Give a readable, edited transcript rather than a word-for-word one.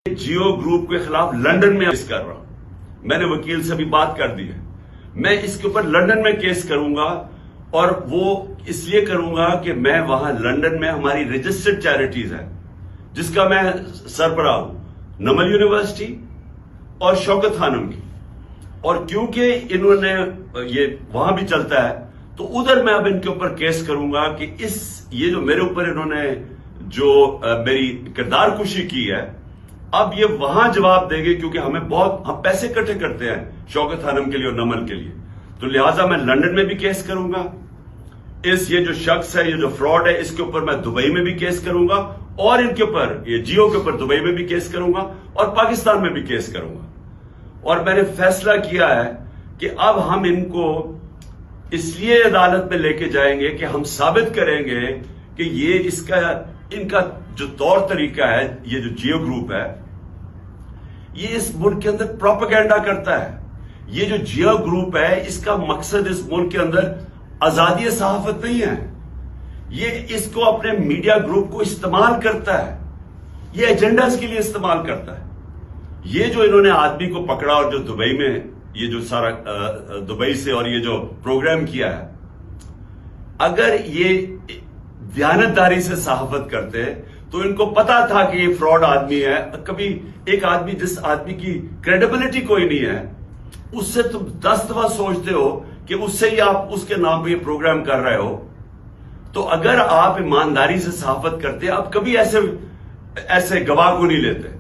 जियो group के खिलाफ London में केस कर रहा हूं। मैंने वकील से भी बात कर दी है। मैं इसके ऊपर लंदन में केस करूंगा और वो इसलिए करूंगा कि मैं वहां लंदन में हमारी रजिस्टर्ड चैरिटीज है जिसका मैं सरबराह हूं, नमल यूनिवर्सिटी और शौकत खानम की। और क्योंकि इन्होंने ये वहां भी चलता है तो उधर मैं अब इनके ऊपर केस करूंगा कि ये जो मेरे ऊपर इन्होंने जो मेरी किरदार कुशी की है, अब ये वहां जवाब देंगे क्योंकि हम पैसे इकट्ठे करते हैं शौकत खानम के लिए और नमल के लिए। तो लिहाजा मैं लंदन में भी केस करूंगा। ये जो शख्स है, ये जो फ्रॉड है, इसके ऊपर मैं दुबई में भी केस करूंगा और इनके ऊपर, ये जियो के ऊपर दुबई में भी केस करूंगा और पाकिस्तान में भी केस करूंगा। और मैंने फैसला किया है कि अब हम इनको इसलिए अदालत में लेके जाएंगे कि हम साबित करेंगे कि इनका जो तौर तरीका है, ये जो जियो ग्रुप है, ये इस मुल्क के अंदर प्रोपेगेंडा करता है। ये जो जियो ग्रुप है, इसका मकसद इस मुल्क के अंदर आजादी सहाफत नहीं है। ये इसको अपने मीडिया ग्रुप को इस्तेमाल करता है, ये एजेंडास के लिए इस्तेमाल करता है। ये जो इन्होंने आदमी को पकड़ा और जो दुबई में ये जो सारा दुबई से और ये जो प्रोग्राम किया है, अगर ये दयानतदारी से सहाफत करते तो इनको पता था कि ये फ्रॉड आदमी है। कभी एक आदमी, जिस आदमी की क्रेडिबिलिटी कोई नहीं है, उससे तुम 10 दफा सोचते हो कि उससे ही आप उसके नाम पे ये प्रोग्राम कर रहे हो। तो अगर आप ईमानदारी से सहाफत करते, आप कभी ऐसे गवाह को नहीं लेते।